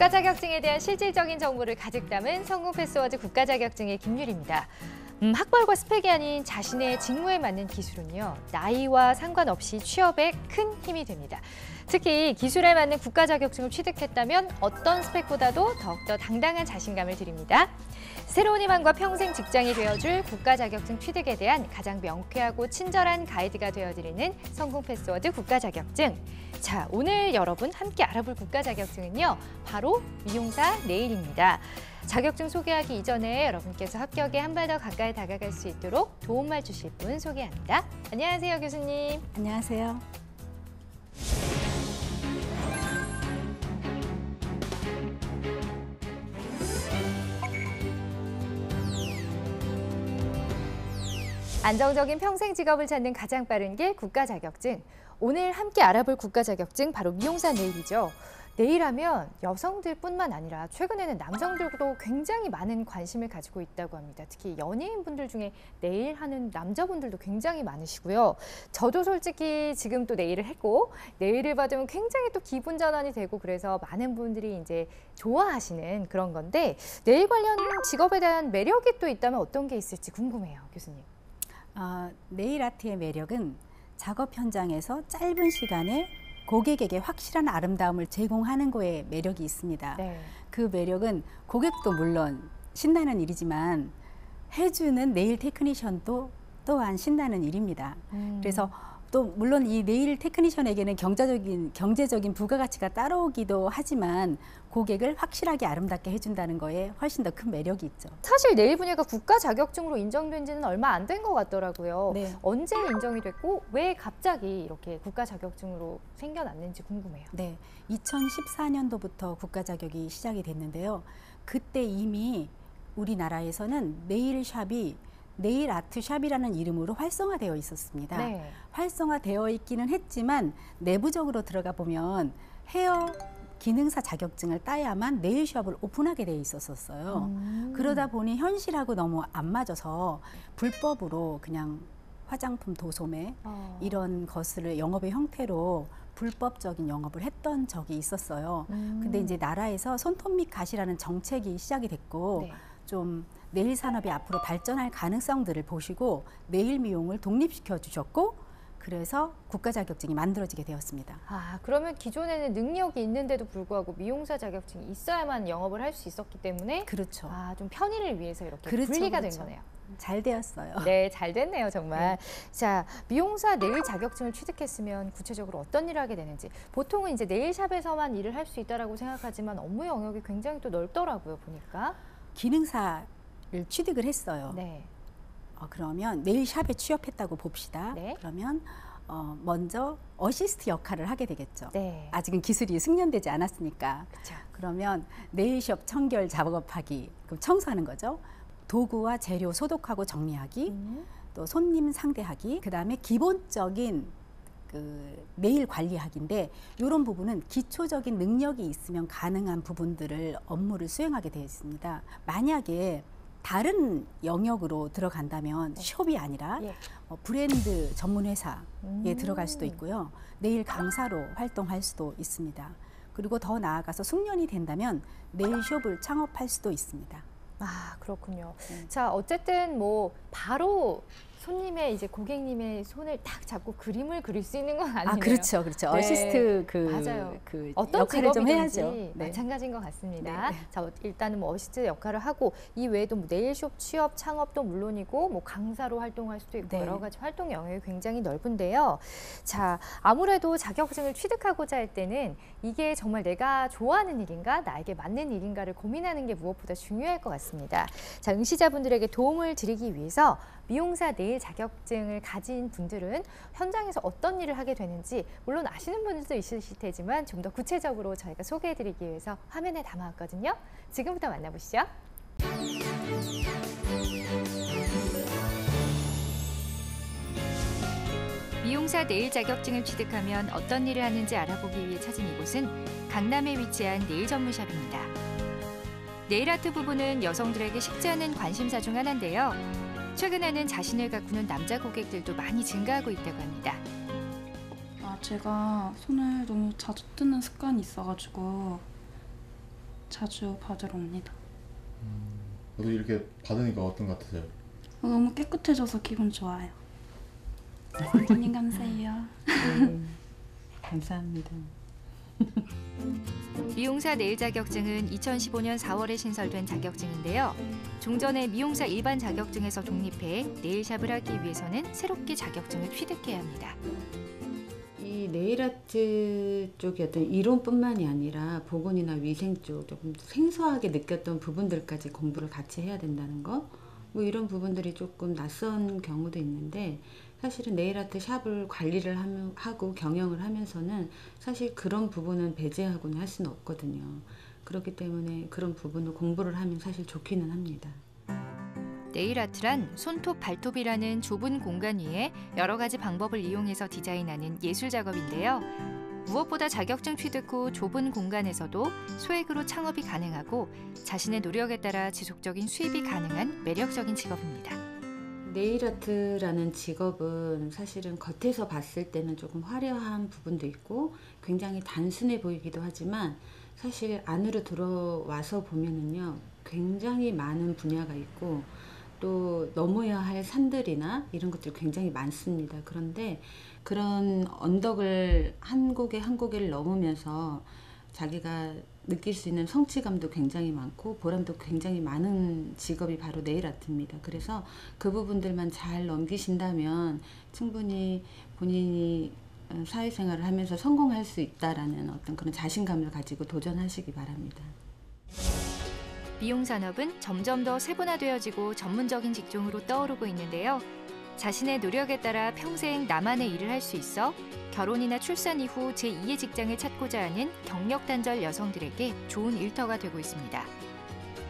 국가 자격증에 대한 실질적인 정보를 가득 담은 성공 패스워드 국가 자격증의 김유리입니다. 학벌과 스펙이 아닌 자신의 직무에 맞는 기술은요, 나이와 상관없이 취업에 큰 힘이 됩니다. 특히 기술에 맞는 국가 자격증을 취득했다면 어떤 스펙보다도 더욱더 당당한 자신감을 드립니다. 새로운 희망과 평생 직장이 되어줄 국가 자격증 취득에 대한 가장 명쾌하고 친절한 가이드가 되어드리는 성공 패스워드 국가 자격증. 자, 오늘 여러분 함께 알아볼 국가 자격증은요, 바로 미용사 네일입니다. 자격증 소개하기 이전에 여러분께서 합격에 한 발 더 가까이 다가갈 수 있도록 도움말 주실 분 소개합니다. 안녕하세요, 교수님. 안녕하세요. 안정적인 평생 직업을 찾는 가장 빠른 길 국가 자격증. 오늘 함께 알아볼 국가 자격증 바로 미용사 네일이죠. 네일하면 여성들뿐만 아니라 최근에는 남성들도 굉장히 많은 관심을 가지고 있다고 합니다. 특히 연예인분들 중에 네일하는 남자분들도 굉장히 많으시고요. 저도 솔직히 지금 또 네일을 했고 네일을 받으면 굉장히 또 기분 전환이 되고 그래서 많은 분들이 이제 좋아하시는 그런 건데 네일 관련 직업에 대한 매력이 또 있다면 어떤 게 있을지 궁금해요, 교수님. 네일 아트의 매력은 작업 현장에서 짧은 시간에 고객에게 확실한 아름다움을 제공하는 거에 매력이 있습니다. 네. 그 매력은 고객도 물론 신나는 일이지만 해주는 네일 테크니션도 또한 신나는 일입니다. 그래서 또 물론 이 네일 테크니션에게는 경제적인 부가가치가 따라오기도 하지만 고객을 확실하게 아름답게 해준다는 거에 훨씬 더 큰 매력이 있죠. 사실 네일 분야가 국가 자격증으로 인정된 지는 얼마 안 된 것 같더라고요. 네. 언제 인정이 됐고 왜 갑자기 이렇게 국가 자격증으로 생겨났는지 궁금해요. 네, 2014년도부터 국가 자격이 시작이 됐는데요. 그때 이미 우리나라에서는 네일샵이 네일 아트샵이라는 이름으로 활성화되어 있었습니다. 네. 활성화되어 있기는 했지만 내부적으로 들어가 보면 헤어 기능사 자격증을 따야만 네일샵을 오픈하게 되어 있었어요. 그러다 보니 현실하고 너무 안 맞아서 불법으로 그냥 화장품 도소매 이런 것을 영업의 형태로 불법적인 영업을 했던 적이 있었어요. 근데 이제 나라에서 손톱 및 가시라는 정책이 시작이 됐고 네. 좀 네일 산업이 앞으로 발전할 가능성들을 보시고 네일 미용을 독립시켜 주셨고 그래서 국가 자격증이 만들어지게 되었습니다. 그러면 기존에는 능력이 있는데도 불구하고 미용사 자격증이 있어야만 영업을 할 수 있었기 때문에 그렇죠. 좀 편의를 위해서 이렇게 그렇죠, 분리가 그렇죠. 된 거네요. 잘 되었어요. 네, 잘 됐네요, 정말. 네. 자, 미용사 네일 자격증을 취득했으면 구체적으로 어떤 일을 하게 되는지. 보통은 이제 네일샵에서만 일을 할 수 있다라고 생각하지만 업무 영역이 굉장히 또 넓더라고요, 보니까. 기능사를 취득을 했어요. 네. 그러면 네일샵에 취업했다고 봅시다. 네. 그러면 먼저 어시스트 역할을 하게 되겠죠. 네. 아직은 기술이 숙련되지 않았으니까. 그쵸. 그러면 네일숍 청결 작업하기, 그럼 청소하는 거죠. 도구와 재료 소독하고 정리하기, 또 손님 상대하기, 그다음에 기본적인 그 네일 관리하기인데 이런 부분은 기초적인 능력이 있으면 가능한 부분들을 업무를 수행하게 되어 있습니다. 만약에 다른 영역으로 들어간다면 숍이 아니라 브랜드 전문 회사에 들어갈 수도 있고요. 네일 강사로 활동할 수도 있습니다. 그리고 더 나아가서 숙련이 된다면 네일숍을 창업할 수도 있습니다. 그렇군요. 자, 어쨌든 뭐 바로 손님의 이제 고객님의 손을 딱 잡고 그림을 그릴 수 있는 건 아니네요. 그렇죠, 그렇죠. 네. 어시스트 맞아요. 그 어떤 역할을 좀 직업이든지 해야죠. 네. 마찬가지인 것 같습니다. 네. 자, 일단은 뭐 어시스트 역할을 하고 이 외에도 뭐 네일숍 취업 창업도 물론이고 뭐 강사로 활동할 수도 있고 네. 여러 가지 활동 영역이 굉장히 넓은데요. 자, 아무래도 자격증을 취득하고자 할 때는 이게 정말 내가 좋아하는 일인가 나에게 맞는 일인가를 고민하는 게 무엇보다 중요할 것 같습니다. 자, 응시자분들에게 도움을 드리기 위해서 미용사 네일 자격증을 가진 분들은 현장에서 어떤 일을 하게 되는지 물론 아시는 분들도 있으실 테지만 좀 더 구체적으로 저희가 소개해드리기 위해서 화면에 담아왔거든요. 지금부터 만나보시죠. 미용사 네일 자격증을 취득하면 어떤 일을 하는지 알아보기 위해 찾은 이곳은 강남에 위치한 네일 전문샵입니다. 네일 아트 부분은 여성들에게 식지 않은 관심사 중 하나인데요. 최근에는 자신을 가꾸는 남자 고객들도 많이 증가하고 있다고 합니다. 제가 손을 너무 자주 뜨는 습관이 있어가지고 자주 받으러 옵니다. 저도 이렇게 받으니까 어떤 것 같으세요? 너무 깨끗해져서 기분 좋아요. 선생님 감사해요. 감사합니다. 미용사 네일 자격증은 2015년 4월에 신설된 자격증인데요. 종전에 미용사 일반 자격증에서 독립해 네일샵을 하기 위해서는 새롭게 자격증을 취득해야 합니다. 이 네일아트 쪽의 어떤 이론뿐만이 아니라 보건이나 위생 쪽 조금 생소하게 느꼈던 부분들까지 공부를 같이 해야 된다는 거, 뭐 이런 부분들이 조금 낯선 경우도 있는데, 사실은 네일아트 샵을 관리를 하고 경영을 하면서는 사실 그런 부분은 배제하고는 할 수는 없거든요. 그렇기 때문에 그런 부분을 공부를 하면 사실 좋기는 합니다. 네일 아트란 손톱, 발톱이라는 좁은 공간 위에 여러 가지 방법을 이용해서 디자인하는 예술 작업인데요. 무엇보다 자격증 취득 후 좁은 공간에서도 소액으로 창업이 가능하고 자신의 노력에 따라 지속적인 수입이 가능한 매력적인 직업입니다. 네일아트라는 직업은 사실은 겉에서 봤을 때는 조금 화려한 부분도 있고 굉장히 단순해 보이기도 하지만, 사실 안으로 들어와서 보면은요, 굉장히 많은 분야가 있고 또 넘어야 할 산들이나 이런 것들이 굉장히 많습니다. 그런데 그런 언덕을 한 고개 한 고개를 넘으면서 자기가 느낄 수 있는 성취감도 굉장히 많고 보람도 굉장히 많은 직업이 바로 네일 아트입니다. 그래서 그 부분들만 잘 넘기신다면 충분히 본인이 사회생활을 하면서 성공할 수 있다라는 어떤 그런 자신감을 가지고 도전하시기 바랍니다. 미용 산업은 점점 더 세분화되어지고 전문적인 직종으로 떠오르고 있는데요. 자신의 노력에 따라 평생 나만의 일을 할 수 있어 결혼이나 출산 이후 제2의 직장을 찾고자 하는 경력 단절 여성들에게 좋은 일터가 되고 있습니다.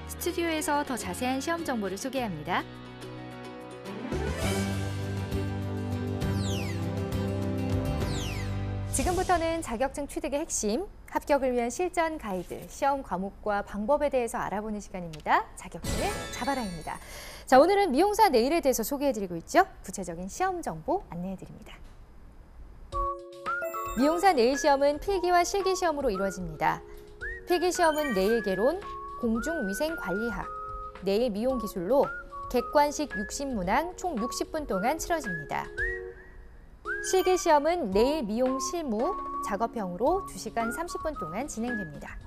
스튜디오에서 더 자세한 시험 정보를 소개합니다. 지금부터는 자격증 취득의 핵심, 합격을 위한 실전 가이드, 시험 과목과 방법에 대해서 알아보는 시간입니다. 자격증을 잡아라입니다. 자, 오늘은 미용사 네일에 대해서 소개해드리고 있죠. 구체적인 시험 정보 안내해드립니다. 미용사 네일 시험은 필기와 실기 시험으로 이루어집니다. 필기 시험은 네일 개론, 공중위생관리학, 네일 미용 기술로 객관식 60문항 총 60분 동안 치러집니다. 실기 시험은 네일 미용 실무, 작업형으로 2시간 30분 동안 진행됩니다.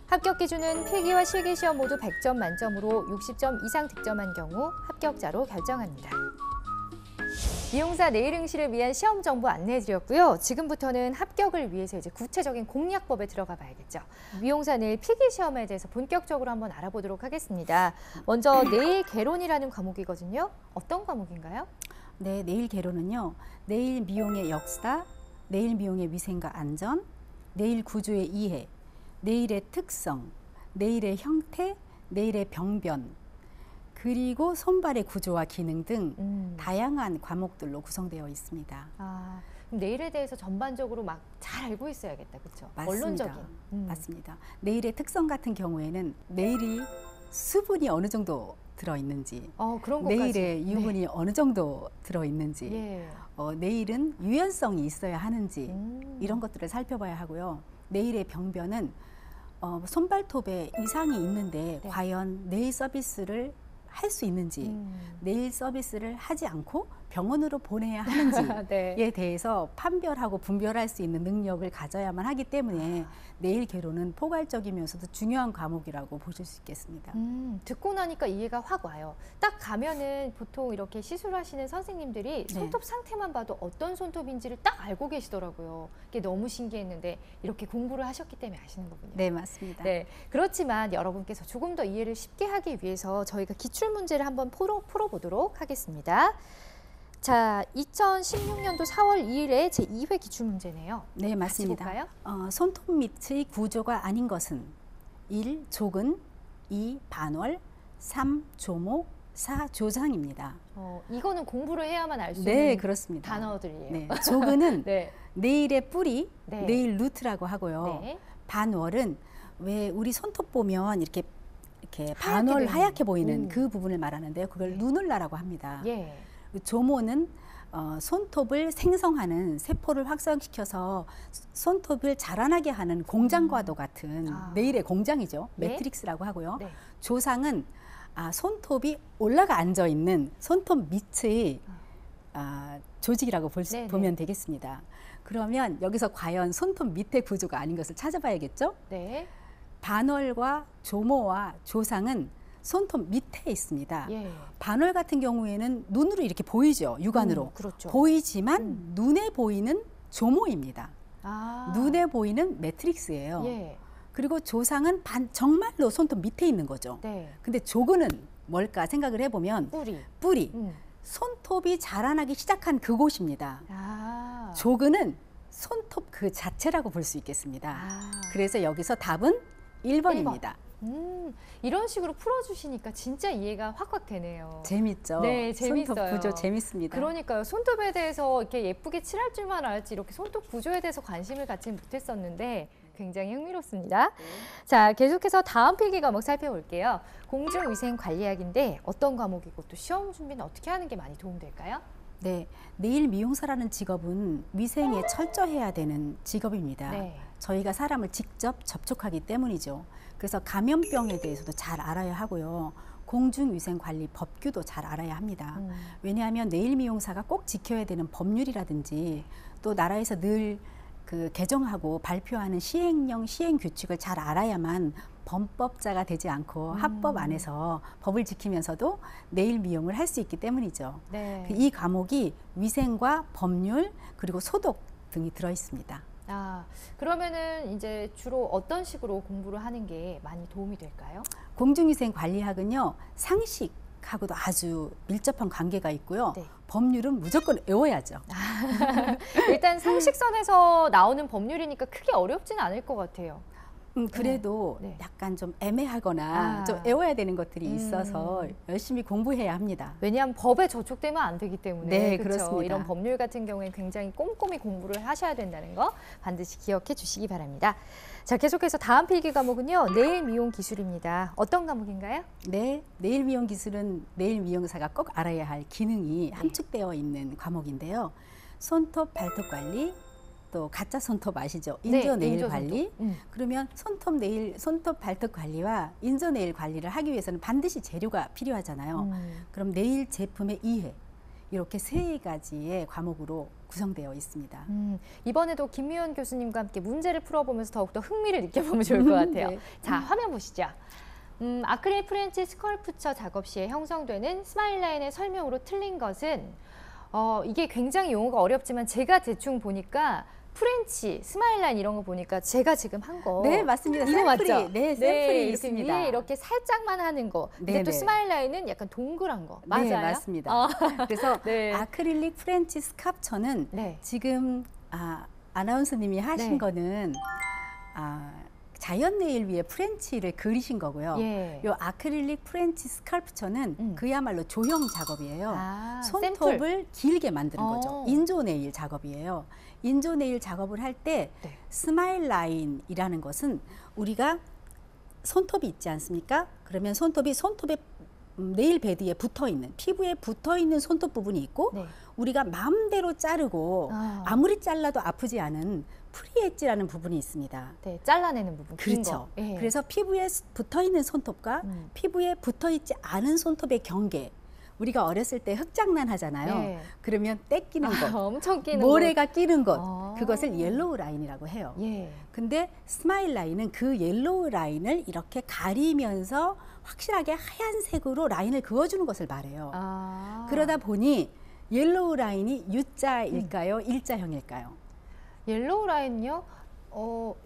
합격 기준은 필기와 실기 시험 모두 100점 만점으로 60점 이상 득점한 경우 합격자로 결정합니다. 미용사 네일 응시를 위한 시험 정보 안내해드렸고요. 지금부터는 합격을 위해서 이제 구체적인 공략법에 들어가 봐야겠죠. 미용사 네일 필기 시험에 대해서 본격적으로 한번 알아보도록 하겠습니다. 먼저 네일 개론이라는 과목이거든요. 어떤 과목인가요? 네, 네일 개론은요, 네일 미용의 역사, 네일 미용의 위생과 안전, 네일 구조의 이해, 네일의 특성, 네일의 형태, 네일의 병변, 그리고 손발의 구조와 기능 등 다양한 과목들로 구성되어 있습니다. 아, 그럼 네일에 대해서 전반적으로 막 잘 알고 있어야겠다, 그렇죠? 맞습니다. 원론적인. 맞습니다. 네일의 특성 같은 경우에는 네일이 수분이 어느 정도 들어있는지, 그런 것까지. 네일에 유분이 네. 어느 정도 들어있는지, 예. 네일은 유연성이 있어야 하는지 이런 것들을 살펴봐야 하고요. 네일의 병변은 손발톱에 이상이 있는데 네. 과연 네일 서비스를 할 수 있는지, 네일 서비스를 하지 않고 병원으로 보내야 하는지에 네. 대해서 판별하고 분별할 수 있는 능력을 가져야만 하기 때문에 네일 개론은 포괄적이면서도 중요한 과목이라고 보실 수 있겠습니다. 듣고 나니까 이해가 확 와요. 딱 가면은 보통 이렇게 시술하시는 선생님들이 네. 손톱 상태만 봐도 어떤 손톱인지를 딱 알고 계시더라고요. 이게 너무 신기했는데 이렇게 공부를 하셨기 때문에 아시는 거군요. 네, 맞습니다. 네, 그렇지만 여러분께서 조금 더 이해를 쉽게 하기 위해서 저희가 기출 문제를 한번 풀어보도록 하겠습니다. 자, 2016년도 4월 2일에 제2회 기출문제네요. 네, 맞습니다. 같이 볼까요? 손톱 밑의 구조가 아닌 것은 1. 조근, 2. 반월, 3. 조모, 4. 조상입니다. 이거는 공부를 해야만 알 수 네, 있는 그렇습니다. 단어들이에요. 네, 조근은 네. 네일의 뿌리, 네. 네일 루트라고 하고요. 네. 반월은 왜 우리 손톱 보면 이렇게 하얗게 하얗게 보이는 오. 그 부분을 말하는데요. 그걸 누눌라라고 합니다. 예. 조모는 손톱을 생성하는 세포를 확산시켜서 손톱을 자라나게 하는 공장과도 같은 네일의 공장이죠. 네. 매트릭스라고 하고요. 네. 조상은 손톱이 올라가 앉아 있는 손톱 밑의 조직이라고 네네. 보면 되겠습니다. 그러면 여기서 과연 손톱 밑의 구조가 아닌 것을 찾아봐야겠죠? 네. 반월과 조모와 조상은 손톱 밑에 있습니다. 예. 반월 같은 경우에는 눈으로 이렇게 보이죠, 육안으로. 그렇죠. 보이지만 눈에 보이는 조모입니다. 아. 눈에 보이는 매트릭스예요. 예. 그리고 조상은 정말로 손톱 밑에 있는 거죠. 네. 근데 조근은 뭘까 생각을 해보면 뿌리. 뿌리, 손톱이 자라나기 시작한 그곳입니다. 아. 조근은 손톱 그 자체라고 볼 수 있겠습니다. 아. 그래서 여기서 답은 1번입니다. 이런 식으로 풀어주시니까 진짜 이해가 확확 되네요. 재밌죠? 네, 재밌어요. 손톱 구조 재밌습니다. 그러니까요. 손톱에 대해서 이렇게 예쁘게 칠할 줄만 알았지 이렇게 손톱 구조에 대해서 관심을 갖지 못했었는데 굉장히 흥미롭습니다. 자, 계속해서 다음 필기 과목 살펴볼게요. 공중위생관리학인데 어떤 과목이고 또 시험 준비는 어떻게 하는 게 많이 도움될까요? 네, 네일 미용사라는 직업은 위생에 철저해야 되는 직업입니다. 네. 저희가 사람을 직접 접촉하기 때문이죠. 그래서 감염병에 대해서도 잘 알아야 하고요. 공중위생관리 법규도 잘 알아야 합니다. 왜냐하면 네일 미용사가 꼭 지켜야 되는 법률이라든지 또 나라에서 늘 그 개정하고 발표하는 시행령, 시행규칙을 잘 알아야만 범법자가 되지 않고 합법 안에서 법을 지키면서도 네일 미용을 할 수 있기 때문이죠. 네. 이 과목이 위생과 법률 그리고 소독 등이 들어 있습니다. 아, 그러면은 이제 주로 어떤 식으로 공부를 하는 게 많이 도움이 될까요? 공중위생관리학은요, 상식하고도 아주 밀접한 관계가 있고요. 네. 법률은 무조건 외워야죠. 일단 상식선에서 나오는 법률이니까 크게 어렵지는 않을 것 같아요. 그래도 네. 약간 좀 애매하거나 아. 좀 외워야 되는 것들이 있어서 열심히 공부해야 합니다. 왜냐하면 법에 저촉되면 안 되기 때문에. 네, 그렇죠? 그렇습니다. 이런 법률 같은 경우에는 굉장히 꼼꼼히 공부를 하셔야 된다는 거 반드시 기억해 주시기 바랍니다. 자, 계속해서 다음 필기 과목은요. 네일 미용 기술입니다. 어떤 과목인가요? 네, 네일 미용 기술은 네일 미용사가 꼭 알아야 할 기능이 함축되어 있는 과목인데요. 손톱, 발톱 관리, 또 가짜 손톱 아시죠? 인조 네일 인조 관리. 손톱. 그러면 손톱, 발톱 관리와 인조 네일 관리를 하기 위해서는 반드시 재료가 필요하잖아요. 그럼 네일 제품의 이해, 이렇게 세 가지의 과목으로 구성되어 있습니다. 이번에도 김미연 교수님과 함께 문제를 풀어보면서 더욱더 흥미를 느껴보면 좋을 것 같아요. 네. 자, 화면 보시죠. 아크릴 프렌치 스컬프처 작업 시에 형성되는 스마일 라인의 설명으로 틀린 것은 이게 굉장히 용어가 어렵지만 제가 대충 보니까 프렌치, 스마일 라인 이런 거 보니까 제가 지금 한 거. 네, 맞습니다. 이거 샘플이, 맞죠? 네, 샘플이 이렇게 있습니다. 위에 이렇게 살짝만 하는 거. 근데 또 네. 스마일 라인은 약간 동그란 거. 맞아요? 네, 맞습니다. 그래서 네. 아크릴릭 프렌치 스캅처는 네. 지금 아나운서님이 하신 네. 거는 자연 네일 위에 프렌치를 그리신 거고요. 예. 요 아크릴릭 프렌치 스칼프처는 그야말로 조형 작업이에요. 샘플. 손톱을 길게 만드는 거죠. 어. 인조 네일 작업이에요. 인조 네일 작업을 할 때 네. 스마일 라인이라는 것은 우리가 손톱이 있지 않습니까? 그러면 손톱의 네일 베드에 붙어 있는, 피부에 붙어 있는 손톱 부분이 있고 네. 우리가 마음대로 자르고 아무리 잘라도 아프지 않은 프리엣지라는 부분이 있습니다. 네, 잘라내는 부분. 긴 그렇죠. 거. 예. 그래서 피부에 붙어 있는 손톱과 피부에 붙어 있지 않은 손톱의 경계. 우리가 어렸을 때 흙장난 하잖아요. 네. 그러면 때 끼는 것, 엄청 끼는 모래가 끼는 것, 아. 그것을 옐로우 라인이라고 해요. 예. 근데 스마일 라인은 그 옐로우 라인을 이렇게 가리면서 확실하게 하얀색으로 라인을 그어주는 것을 말해요. 그러다 보니 옐로우 라인이 U자일까요? 일자형일까요? 옐로우 라인요?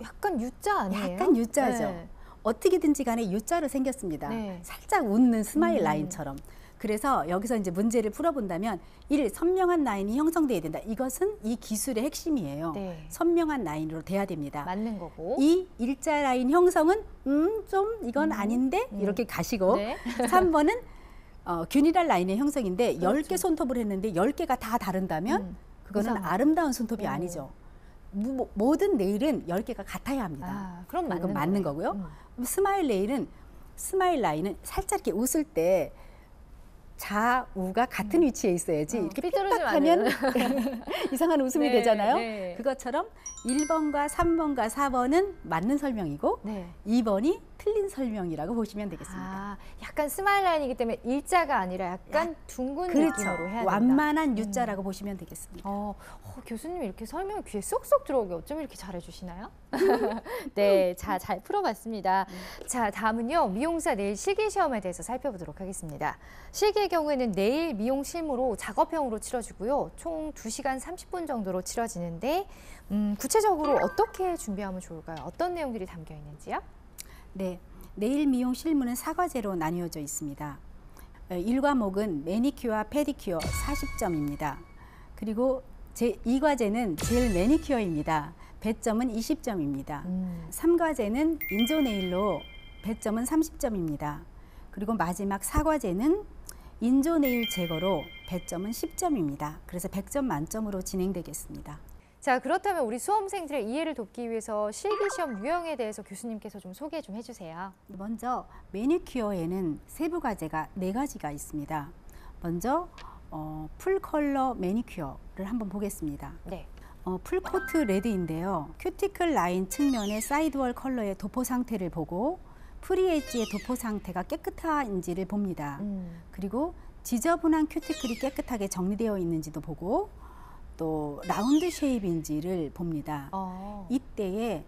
약간 U자 아니에요? 약간 U자죠. 네. 어떻게든지 간에 U자로 생겼습니다. 네. 살짝 웃는 스마일 라인처럼. 그래서 여기서 이제 문제를 풀어본다면 1. 선명한 라인이 형성돼야 된다. 이것은 이 기술의 핵심이에요. 네. 선명한 라인으로 돼야 됩니다. 맞는 거고. 2. 일자 라인 형성은 좀 이건 아닌데 이렇게 가시고 네. 3번은 균일한 라인의 형성인데 10개 손톱을 했는데 10개가 다 다른다면 그거는 이상하다. 아름다운 손톱이 아니죠. 모든 네일은 10개가 같아야 합니다. 그럼 그건 맞는 거고요. 그럼 스마일 라인은 살짝 이렇게 웃을 때 좌우가 같은 위치에 있어야지 이렇게 삐뚤어지면 안 삐딱하면 이상한 웃음이 네, 되잖아요. 네. 그것처럼 1번과 3번과 4번은 맞는 설명이고 네. 2번이 틀린 설명이라고 보시면 되겠습니다. 아, 약간 스마일 라인이기 때문에 일자가 아니라 약간 둥근 그렇죠. 느낌으로 해야 된다. 완만한 U자라고 보시면 되겠습니다. 교수님 이렇게 설명이 귀에 쏙쏙 들어오게 어쩜 이렇게 잘해주시나요? 네, 잘 풀어봤습니다. 자, 다음은요. 미용사 네일 실기 시험에 대해서 살펴보도록 하겠습니다. 실기의 경우에는 네일 미용 실무로 작업형으로 치러지고요. 총 2시간 30분 정도로 치러지는데 구체적으로 어떻게 준비하면 좋을까요? 어떤 내용들이 담겨 있는지요? 네, 네일 미용 실무는 4과제로 나뉘어져 있습니다. 1과목은 매니큐어와 페디큐어 40점입니다. 그리고 제2과제는 젤 매니큐어입니다. 배점은 20점입니다. 3과제는 인조 네일로 배점은 30점입니다. 그리고 마지막 4과제는 인조 네일 제거로 배점은 10점입니다. 그래서 100점 만점으로 진행되겠습니다. 자, 그렇다면 우리 수험생들의 이해를 돕기 위해서 실기시험 유형에 대해서 교수님께서 좀 소개 좀 해주세요. 먼저 매니큐어에는 세부 과제가 4가지가 있습니다. 먼저 풀 컬러 매니큐어를 한번 보겠습니다. 네. 풀코트 레드인데요. 큐티클 라인 측면의 사이드월 컬러의 도포 상태를 보고 프리엣지의 도포 상태가 깨끗한지를 봅니다. 그리고 지저분한 큐티클이 깨끗하게 정리되어 있는지도 보고 또 라운드 쉐입인지를 봅니다. 이때에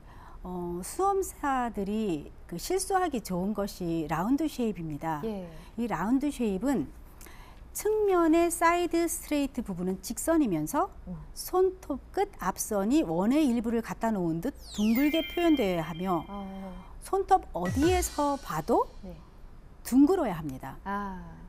수험사들이 실수하기 좋은 것이 라운드 쉐입입니다. 예. 이 라운드 쉐입은 측면의 사이드 스트레이트 부분은 직선이면서 손톱 끝 앞선이 원의 일부를 갖다 놓은 듯 둥글게 표현되어야 하며 손톱 어디에서 봐도 네. 둥글어야 합니다.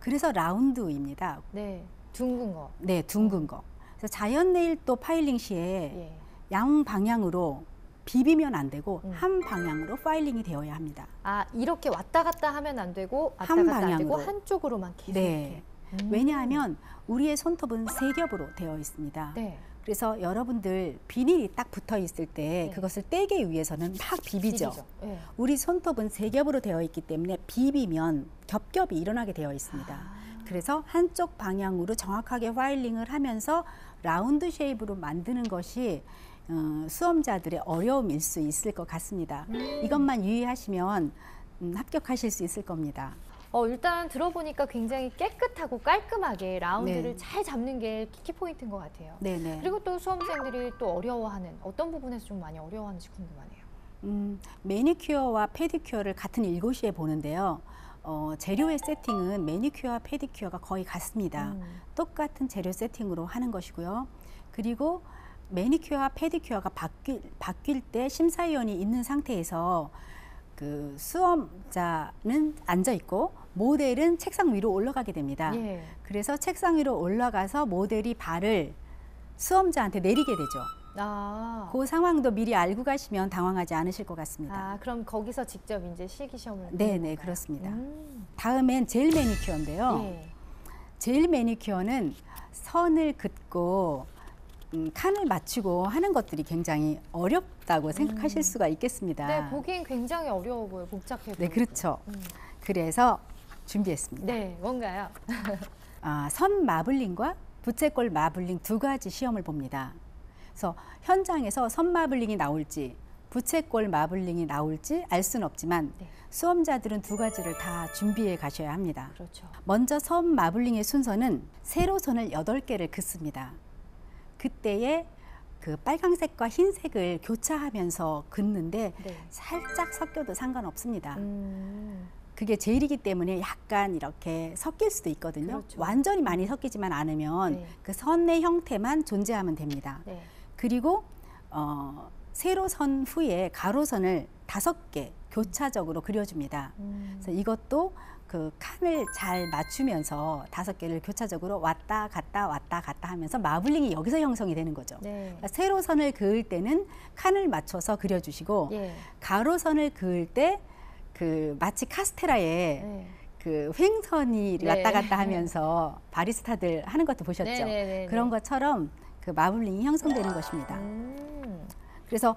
그래서 라운드입니다. 네. 둥근 거. 네, 둥근 거. 그래서 자연 네일 또 파일링 시에 예. 양 방향으로 비비면 안 되고 한 방향으로 파일링이 되어야 합니다. 이렇게 왔다 갔다 하면 안 되고 왔다 한 갔다 안 되고 방향으로. 한쪽으로만 계속 네. 이렇게. 왜냐하면 우리의 손톱은 세 겹으로 되어 있습니다. 네. 그래서 여러분들 비닐이 딱 붙어 있을 때 네. 그것을 떼기 위해서는 막 비비죠. 네. 우리 손톱은 세 겹으로 되어 있기 때문에 비비면 겹겹이 일어나게 되어 있습니다. 그래서 한쪽 방향으로 정확하게 파일링을 하면서 라운드 쉐입으로 만드는 것이 수험자들의 어려움일 수 있을 것 같습니다. 이것만 유의하시면 합격하실 수 있을 겁니다. 일단 들어보니까 굉장히 깨끗하고 깔끔하게 라운드를 네. 잘 잡는 게 키포인트인 것 같아요. 네네. 그리고 또 수험생들이 또 어려워하는 어떤 부분에서 좀 많이 어려워하는지 궁금하네요. 매니큐어와 페디큐어를 같은 1교시에 보는데요. 재료의 세팅은 매니큐어와 페디큐어가 거의 같습니다. 똑같은 재료 세팅으로 하는 것이고요. 그리고 매니큐어와 페디큐어가 바뀔 때 심사위원이 있는 상태에서 그 수험자는 앉아 있고 모델은 책상 위로 올라가게 됩니다. 예. 그래서 책상 위로 올라가서 모델이 발을 수험자한테 내리게 되죠. 그 그 상황도 미리 알고 가시면 당황하지 않으실 것 같습니다. 그럼 거기서 직접 이제 실기 시험을 네, 그렇습니다. 다음엔 젤 매니큐어인데요. 예. 젤 매니큐어는 선을 긋고 칸을 맞추고 하는 것들이 굉장히 어렵다고 생각하실 수가 있겠습니다. 네, 보기엔 굉장히 어려워 보여, 복잡해 보여. 네, 그렇죠. 그래서 준비했습니다. 네, 뭔가요? 선 마블링과 부채꼴 마블링 2가지 시험을 봅니다. 그래서 현장에서 선 마블링이 나올지 부채꼴 마블링이 나올지 알 수는 없지만 네. 수험자들은 2가지를 다 준비해 가셔야 합니다. 그렇죠. 먼저 선 마블링의 순서는 세로선을 8개를 긋습니다. 그때에 그 빨강색과 흰색을 교차하면서 긋는데 네. 살짝 섞여도 상관없습니다. 음. 그게 젤이기 때문에 약간 이렇게 섞일 수도 있거든요. 그렇죠. 완전히 많이 섞이지만 않으면 네. 그 선의 형태만 존재하면 됩니다. 네. 그리고 세로선 후에 가로선을 5개 교차적으로 그려줍니다. 그래서 이것도 그 칸을 잘 맞추면서 5개를 교차적으로 왔다 갔다 하면서 마블링이 여기서 형성이 되는 거죠. 네. 그러니까 세로선을 그을 때는 칸을 맞춰서 그려주시고 예. 가로선을 그을 때 그 마치 카스테라에 네. 그 횡선이 네. 왔다 갔다 하면서 바리스타들 하는 것도 보셨죠? 네. 그런 것처럼 그 마블링이 형성되는 것입니다. 그래서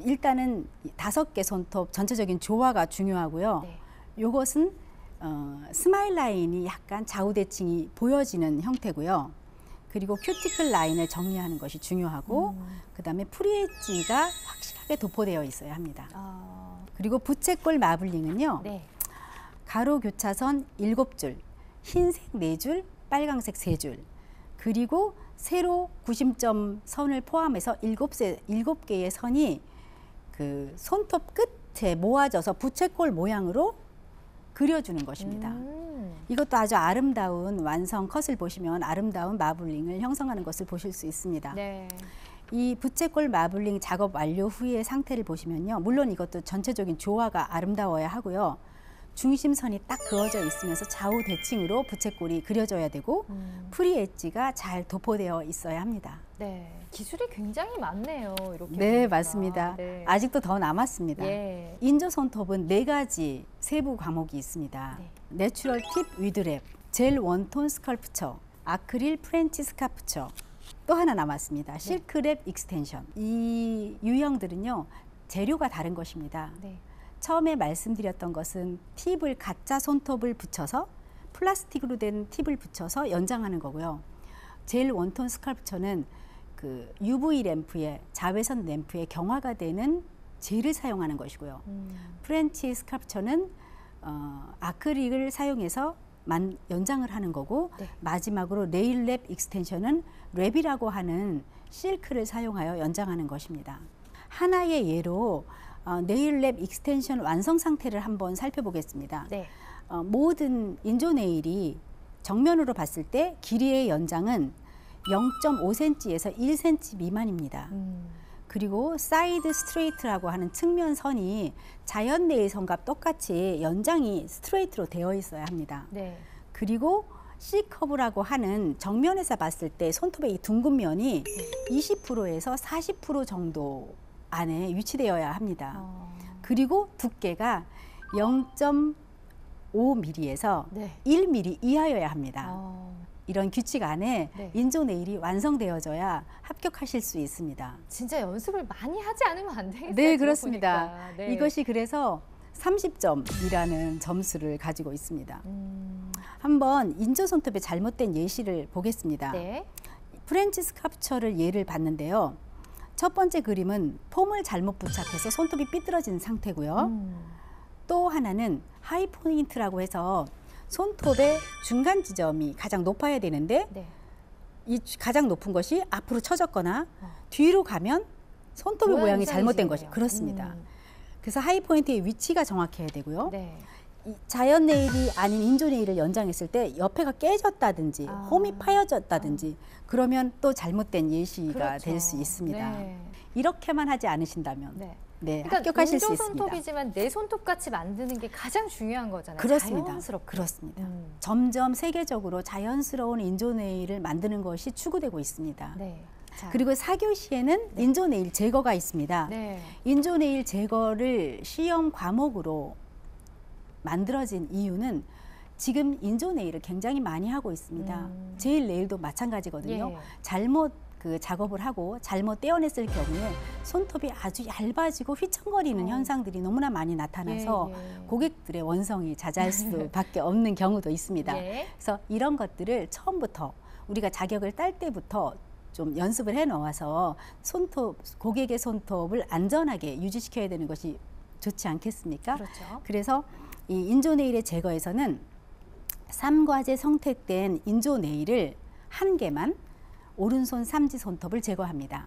일단은 5개 손톱 전체적인 조화가 중요하고요. 네. 요것은 스마일 라인이 약간 좌우대칭이 보여지는 형태고요. 그리고 큐티클 라인을 정리하는 것이 중요하고 그다음에 프리엣지가 확실하게 도포되어 있어야 합니다. 그리고 부채꼴 마블링은요. 네. 가로 교차선 7줄, 흰색 4줄, 빨강색 3줄, 그리고 세로 90점 선을 포함해서 7개의 선이 그 손톱 끝에 모아져서 부채꼴 모양으로 그려주는 것입니다. 이것도 아주 아름다운 완성 컷을 보시면 아름다운 마블링을 형성하는 것을 보실 수 있습니다. 네. 이 부채꼴 마블링 작업 완료 후의 상태를 보시면요. 물론 이것도 전체적인 조화가 아름다워야 하고요. 중심선이 딱 그어져 있으면서 좌우 대칭으로 부채꼴이 그려져야 되고 프리 엣지가 잘 도포되어 있어야 합니다. 네. 기술이 굉장히 많네요. 이렇게 네, 보니까. 맞습니다. 네. 아직도 더 남았습니다. 예. 인조 손톱은 4가지 세부 과목이 있습니다. 네. 내추럴 팁 위드랩, 젤 원톤 스컬프처, 아크릴 프렌치 스카프처, 또 하나 남았습니다. 실크랩 익스텐션. 이 유형들은요, 재료가 다른 것입니다. 네. 처음에 말씀드렸던 것은 팁을 가짜 손톱을 붙여서 플라스틱으로 된 팁을 붙여서 연장하는 거고요. 젤 원톤 스컬프처는 그 UV 램프에 자외선 램프에 경화가 되는 젤을 사용하는 것이고요. 프렌치 스컬프처는 아크릴을 사용해서 연장을 하는 거고 네. 마지막으로 네일 랩 익스텐션은 랩이라고 하는 실크를 사용하여 연장하는 것입니다. 하나의 예로 네일 랩 익스텐션 완성 상태를 한번 살펴보겠습니다. 네. 모든 인조 네일이 정면으로 봤을 때 길이의 연장은 0.5cm에서 1cm 미만입니다. 그리고 사이드 스트레이트라고 하는 측면 선이 자연 네일 선과 똑같이 연장이 스트레이트로 되어 있어야 합니다. 네. 그리고 C커브라고 하는 정면에서 봤을 때 손톱의 이 둥근 면이 20%에서 40% 정도 안에 위치되어야 합니다. 그리고 두께가 0.5mm에서 네. 1mm 이하여야 합니다. 이런 규칙 안에 네. 인조 네일이 완성되어져야 합격하실 수 있습니다. 진짜 연습을 많이 하지 않으면 안 되겠어요. 네, 그렇습니다. 들어보니까. 네. 이것이 그래서 30점이라는 점수를 가지고 있습니다. 한번 인조 손톱의 잘못된 예시를 보겠습니다. 네. 프렌치 스카프처를 예를 봤는데요. 첫 번째 그림은 폼을 잘못 부착해서 손톱이 삐뚤어진 상태고요. 또 하나는 하이 포인트라고 해서 손톱의 중간 지점이 가장 높아야 되는데 네. 이 가장 높은 것이 앞으로 처졌거나 뒤로 가면 손톱의 모양이 잘못된 것이 그렇습니다. 그래서 하이 포인트의 위치가 정확해야 되고요. 네. 이 자연 네일이 아닌 인조 네일을 연장했을 때 옆에가 깨졌다든지 홈이 파여졌다든지 그러면 또 잘못된 예시가 그렇죠. 될 수 있습니다. 네. 이렇게만 하지 않으신다면 네. 네, 그러니까 합격하실 수 인조 있습니다. 손톱이지만 내 손톱 같이 만드는 게 가장 중요한 거잖아요. 그렇습니다. 자연스럽게. 그렇습니다. 점점 세계적으로 자연스러운 인조 네일을 만드는 것이 추구되고 있습니다. 네. 자, 그리고 4교시에는 인조 네일 제거가 있습니다. 네. 인조 네일 제거를 시험 과목으로 만들어진 이유는 지금 인조 네일을 굉장히 많이 하고 있습니다. 제일 네일도 마찬가지거든요. 예. 잘못 그 작업을 하고 잘못 떼어냈을 경우에 손톱이 아주 얇아지고 휘청거리는 현상들이 너무나 많이 나타나서 고객들의 원성이 자자할 수밖에 없는 경우도 있습니다. 예. 그래서 이런 것들을 처음부터 우리가 자격을 딸 때부터 좀 연습을 해 놓아서 고객의 손톱을 안전하게 유지시켜야 되는 것이 좋지 않겠습니까? 그렇죠. 그래서 이 인조 네일의 제거에서는 3과제 성택된 인조 네일을 한 개만 오른손 삼지 손톱을 제거합니다.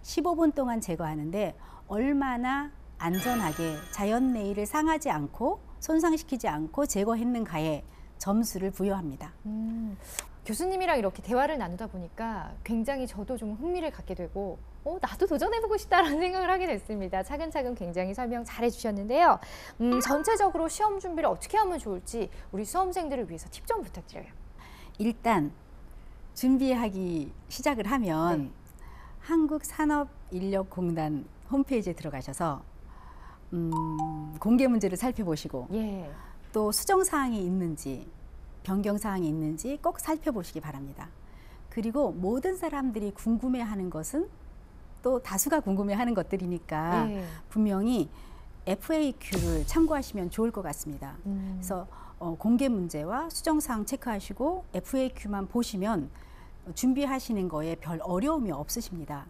15분 동안 제거하는데 얼마나 안전하게 자연 네일을 상하지 않고 손상시키지 않고 제거했는가에 점수를 부여합니다. 교수님이랑 이렇게 대화를 나누다 보니까 굉장히 저도 좀 흥미를 갖게 되고 나도 도전해보고 싶다라는 생각을 하게 됐습니다. 차근차근 굉장히 설명 잘 해주셨는데요. 전체적으로 시험 준비를 어떻게 하면 좋을지 우리 수험생들을 위해서 팁 좀 부탁드려요. 일단 준비하기 시작을 하면 네. 한국산업인력공단 홈페이지에 들어가셔서 공개 문제를 살펴보시고 예. 또 수정사항이 있는지 변경사항이 있는지 꼭 살펴보시기 바랍니다. 그리고 모든 사람들이 궁금해하는 것은 또 다수가 궁금해하는 것들이니까 예. 분명히 FAQ를 참고하시면 좋을 것 같습니다. 그래서 공개 문제와 수정사항 체크하시고 FAQ만 보시면 준비하시는 거에 별 어려움이 없으십니다.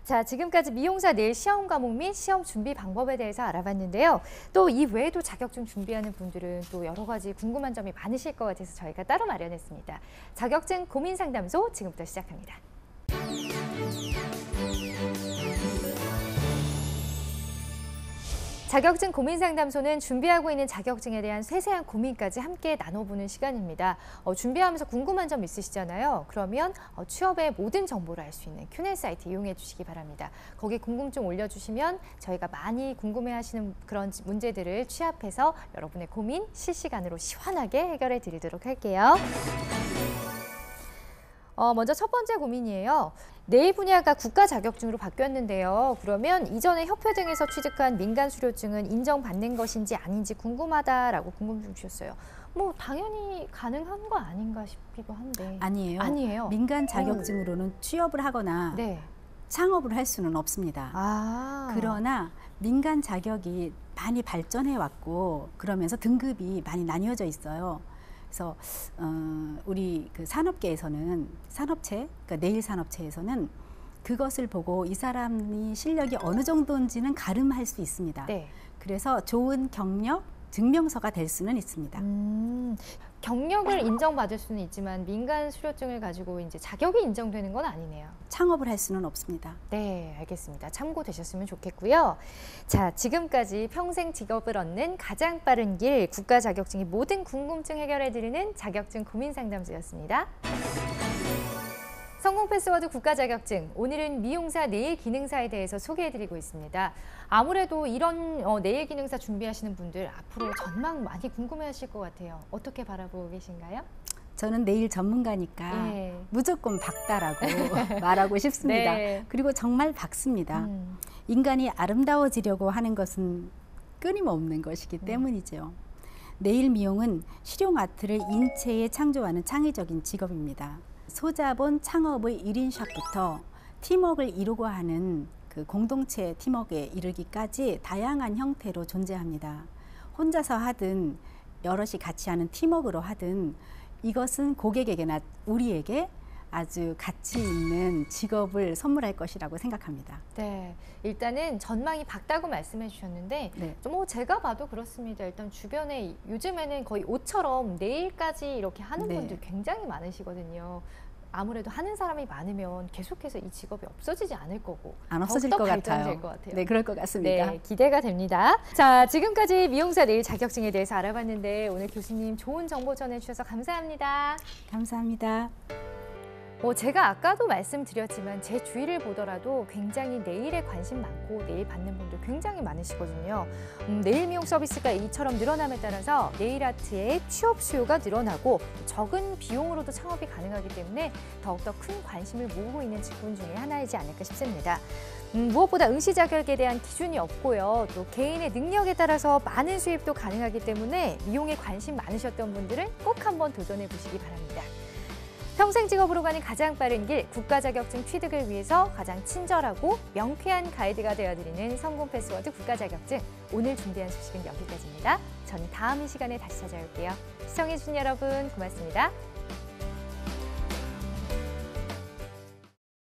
자, 지금까지 미용사 내일 시험 과목 및 시험 준비 방법에 대해서 알아봤는데요. 또 이 외에도 자격증 준비하는 분들은 또 여러 가지 궁금한 점이 많으실 것 같아서 저희가 따로 마련했습니다. 자격증 고민 상담소 지금부터 시작합니다. 자격증 고민상담소는 준비하고 있는 자격증에 대한 세세한 고민까지 함께 나눠보는 시간입니다. 준비하면서 궁금한 점 있으시잖아요. 그러면 취업의 모든 정보를 알 수 있는 Q&A 사이트 이용해 주시기 바랍니다. 거기 궁금증 올려주시면 저희가 많이 궁금해하시는 그런 문제들을 취합해서 여러분의 고민 실시간으로 시원하게 해결해 드리도록 할게요. 먼저 첫 번째 고민이에요. 네일 분야가 국가 자격증으로 바뀌었는데요. 그러면 이전에 협회 등에서 취득한 민간 수료증은 인정받는 것인지 아닌지 궁금하다라고 궁금증 주셨어요. 뭐 당연히 가능한 거 아닌가 싶기도 한데. 아니에요. 아니에요. 민간 자격증으로는 취업을 하거나 네. 창업을 할 수는 없습니다. 아. 그러나 민간 자격이 많이 발전해 왔고 그러면서 등급이 많이 나뉘어져 있어요. 그래서 우리 그 산업계에서는 산업체, 그러니까 네일 산업체에서는 그것을 보고 이 사람이 실력이 어느 정도인지는 가름할 수 있습니다. 네. 그래서 좋은 경력 증명서가 될 수는 있습니다. 경력을 인정받을 수는 있지만 민간 수료증을 가지고 이제 자격이 인정되는 건 아니네요. 창업을 할 수는 없습니다. 네, 알겠습니다. 참고되셨으면 좋겠고요. 자, 지금까지 평생 직업을 얻는 가장 빠른 길 국가 자격증의 모든 궁금증 해결해드리는 자격증 고민 상담소였습니다. 성공 패스워드 국가 자격증, 오늘은 미용사 네일 기능사에 대해서 소개해드리고 있습니다. 아무래도 이런 네일 기능사 준비하시는 분들 앞으로 전망 많이 궁금해하실 것 같아요. 어떻게 바라보고 계신가요? 저는 네일 전문가니까 네. 무조건 박다라고 말하고 싶습니다. 네. 그리고 정말 박습니다. 인간이 아름다워지려고 하는 것은 끊임없는 것이기 때문이죠. 네일 미용은 실용 아트를 인체에 창조하는 창의적인 직업입니다. 소자본 창업의 1인 샵부터 팀워크를 이루고 하는 그 공동체 팀워크에 이르기까지 다양한 형태로 존재합니다. 혼자서 하든 여럿이 같이 하는 팀워크로 하든 이것은 고객에게나 우리에게 아주 가치 있는 직업을 선물할 것이라고 생각합니다. 네, 일단은 전망이 밝다고 말씀해 주셨는데 네. 좀 제가 봐도 그렇습니다. 일단 주변에 요즘에는 거의 옷처럼 네일까지 이렇게 하는 네. 분들 굉장히 많으시거든요. 아무래도 하는 사람이 많으면 계속해서 이 직업이 없어지지 않을 거고 안 없어질 더욱더 것 발전될 같아요. 것 같아요. 네, 그럴 것 같습니다. 네, 기대가 됩니다. 자, 지금까지 미용사 네일 자격증에 대해서 알아봤는데 오늘 교수님 좋은 정보 전해주셔서 감사합니다. 감사합니다. 제가 아까도 말씀드렸지만 제 주위를 보더라도 굉장히 네일에 관심 많고 네일 받는 분들 굉장히 많으시거든요. 네일 미용 서비스가 이처럼 늘어남에 따라서 네일 아트의 취업 수요가 늘어나고 적은 비용으로도 창업이 가능하기 때문에 더욱더 큰 관심을 모으고 있는 직군 중에 하나이지 않을까 싶습니다. 무엇보다 응시 자격에 대한 기준이 없고요. 또 개인의 능력에 따라서 많은 수입도 가능하기 때문에 미용에 관심 많으셨던 분들은 꼭 한번 도전해 보시기 바랍니다. 평생 직업으로 가는 가장 빠른 길 국가 자격증 취득을 위해서 가장 친절하고 명쾌한 가이드가 되어드리는 성공 패스워드 국가 자격증. 오늘 준비한 소식은 여기까지입니다. 저는 다음 이 시간에 다시 찾아올게요. 시청해주신 여러분 고맙습니다.